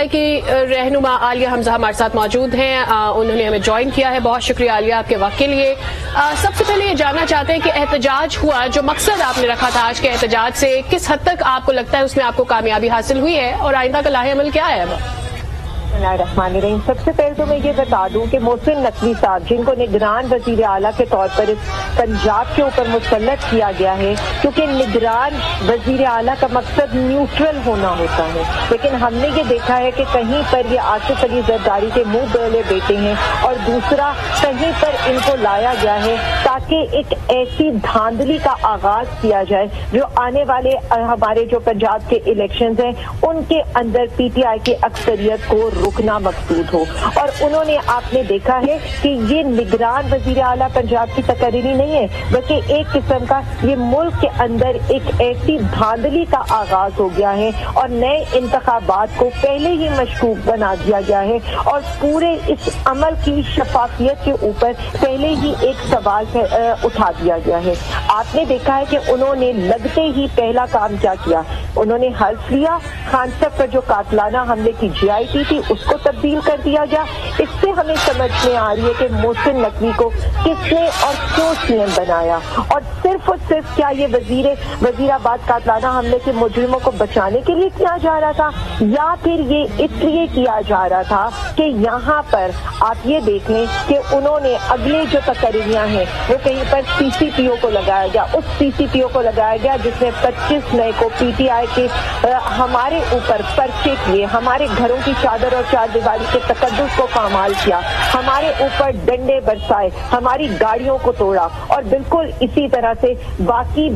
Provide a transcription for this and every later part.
کی رہنما عالیہ حمزہ ہمارے ساتھ موجود ہیں، انہوں نے ہمیں جوائن کیا ہے. بہت شکریہ عالیہ آپ کے وقت کے لیے. سب سے پہلے یہ جاننا چاہتے ہیں کہ احتجاج ہوا، جو مقصد آپ نے رکھا تھا آج کے احتجاج سے، کس حد تک آپ کو لگتا ہے اس میں آپ کو کامیابی حاصل ہوئی ہے اور آئندہ کا لاہ عمل کیا ہے اب؟ بسم اللہ الرحمن الرحیم. سب سے پہلے تو میں یہ بتا دوں کہ محسن نقوی صاحب، جن کو نگران وزیر اعلیٰ کے طور پر اس پنجاب کے اوپر مسلط کیا گیا ہے، کیونکہ نگران وزیر اعلیٰ کا مقصد نیوٹرل ہونا ہوتا ہے، لیکن ہم نے یہ دیکھا ہے کہ کہیں پر یہ آصف علی زرداری کے منہ بولے بیٹے ہیں، اور دوسرا کہیں پر ان کو لایا گیا ہے تاکہ ایک ایسی دھاندلی کا آغاز کیا جائے جو آنے والے ہمارے جو پنجاب کے الیکشنز ہیں ان کے اندر پی ٹی آئی کی اکثریت کو رکنا مقصود ہو. اور انہوں نے، آپ نے دیکھا ہے کہ یہ نگران وزیر اعلیٰ پنجاب کی تقرری نہیں ہے، بلکہ ایک قسم کا یہ ملک کے اندر ایک ایسی دھاندلی کا آغاز ہو گیا ہے اور نئے انتخابات کو پہلے ہی مشکوک بنا دیا گیا ہے، اور پورے اس عمل کی شفافیت کے اوپر پہلے ہی ایک سوال اٹھا دیا گیا ہے. آپ نے دیکھا ہے کہ انہوں نے لگتے ہی پہلا کام کیا کیا، انہوں نے حلف لیا، خان صاحب پر جو قاتلانہ حملے کی جی آئی ٹی تھی اس کو تبدیل کر دیا گیا. اس سے ہمیں سمجھ میں آ رہی ہے کہ محسن نقوی کو کس نے اور کیوں سی ایم بنایا، اور صرف کیا یہ وزیر آباد قاتلانہ حملے کے مجرموں کو بچانے کے لیے کیا جا رہا تھا، یا پھر یہ اس لیے کیا جا رہا تھا کہ یہاں پر آپ یہ دیکھ لیں کہ انہوں نے اگلے جو تقرریاں ہیں وہ کہیں پر سی سی پی او کو لگایا گیا، اس سی سی پی او کو لگایا گیا جس نے 25 مئی کو پی ٹی آئی کے ہمارے اوپر پرچے کیے، ہمارے گھروں کی چادر اور چار دیواری کے تقدس کو پامال کیا، ہمارے اوپر ڈنڈے برسائے، ہماری گاڑیوں کو توڑا، اور بالکل اسی طرح سے باقی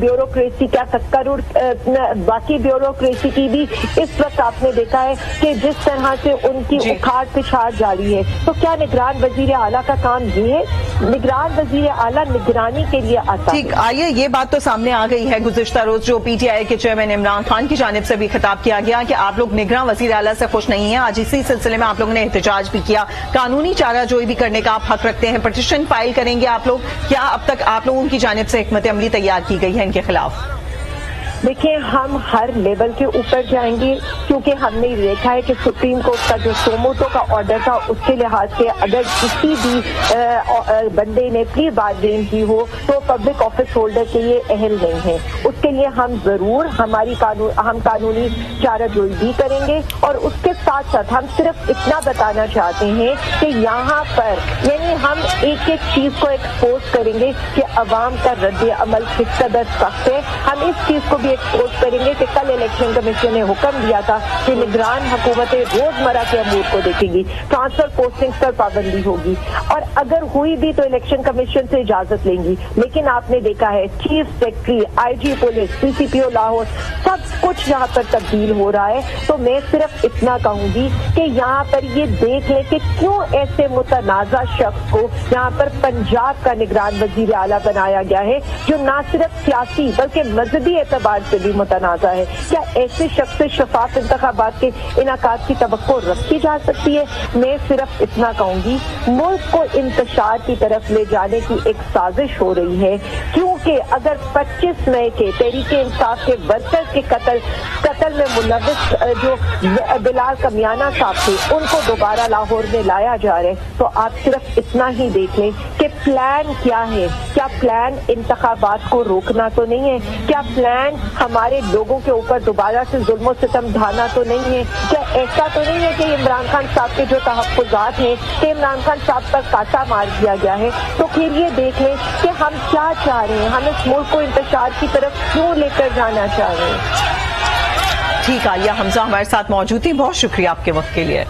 بیوروکریسی کی بھی اس وقت آپ نے دیکھا ہے کہ جس طرح سے ان کی اکھاڑ پچھاڑ جاری ہے. تو کیا نگران وزیر اعلیٰ کا کام یہ ہے؟ نگران وزیر اعلیٰ نگرانی کے لیے آتا ہے. ٹھیک، آئیے یہ بات تو سامنے آ گئی ہے. گزشتہ روز جو پی ٹی آئی کے چیئرمین عمران خان کی جانب سے بھی خطاب کیا گیا کہ آپ لوگ نگراں وزیر اعلیٰ سے خوش نہیں ہیں. آج اسی سلسلے میں آپ لوگوں نے احتجاج بھی کیا. قانونی چارہ جوئی بھی کرنے کا آپ حق رکھتے ہیں، پٹیشن فائل کریں گے آپ لوگ. کیا اب تک آپ لوگوں کی جانب سے حکمت عملی تیار کی گئی ہے ان کے خلاف؟ دیکھیں، ہم ہر لیول کے اوپر جائیں گے، کیونکہ ہم نے دیکھا ہے کہ سپریم کورٹ کا جو سوموٹو کا آرڈر تھا اس کے لحاظ سے اگر کسی بھی بندے نے پلی بارگین کی ہو تو پبلک آفس ہولڈر کے لیے اہل نہیں ہے. اس کے لیے ہم ضرور ہم قانونی چارہ جوئی بھی کریں گے، اور اس کے ساتھ ساتھ ہم صرف اتنا بتانا چاہتے ہیں کہ یہاں پر یعنی ہم ایک چیز کو ایکسپوز کریں گے کہ عوام کا رد عمل کس قدر سخت ہے. ہم اس چیز کو بھی ایکسپوز کریں گے کہ کل الیکشن کمیشن نے حکم دیا تھا کہ نگران حکومتیں روزمرہ کے امور کو دیکھیں گی، ٹرانسفر پوسٹنگ پر پابندی ہوگی، اور اگر ہوئی بھی تو الیکشن کمیشن سے اجازت لیں گی. لیکن آپ نے دیکھا ہے چیف سیکرٹری، آئی جی پولیس، سی سی پی او لاہور، سب کچھ یہاں پر تبدیل ہو رہا ہے. تو میں صرف اتنا کہوں گی کہ یہاں پر یہ دیکھ لیں کہ کیوں ایسے متنازع شخص کو یہاں پر پنجاب کا نگران وزیر اعلیٰ بنایا گیا ہے، جو نہ صرف سیاسی بلکہ مذہبی اعتبار سے بھی متنازع ہے. کیا ایسے شخص سے شفاف انتخابات کے انعقاد کی توقع رکھی جا سکتی ہے؟ میں صرف اتنا کہوں گی، ملک کو انتشار کی طرف لے جانے کی ایک سازش ہو رہی ہے، کیونکہ اگر 25 مئی کے تحریک انصاف کے ورکر کے قتل میں ملوث جو بلال کمیانہ صاحب تھے ان کو دوبارہ لاہور میں لایا جا رہا ہے، تو آپ صرف اتنا ہی دیکھ لیں کہ پلان کیا ہے. کیا پلان انتخابات کو روکنا تو نہیں ہے؟ کیا پلان ہمارے لوگوں کے اوپر دوبارہ سے ظلم و ستم ڈھانا تو نہیں ہے؟ کیا ایسا تو نہیں ہے کہ عمران خان صاحب کے جو تحفظات ہیں کہ عمران خان صاحب پر کانٹا مار دیا گیا ہے؟ تو پھر یہ دیکھ لیں کہ ہم کیا چاہ رہے ہیں، ہم اس ملک کو انتشار کی طرف کیوں لے کر جانا چاہ رہے ہیں. ٹھیک، عالیہ حمزہ ہمارے ساتھ موجود تھی. بہت شکریہ آپ کے وقت کے لیے.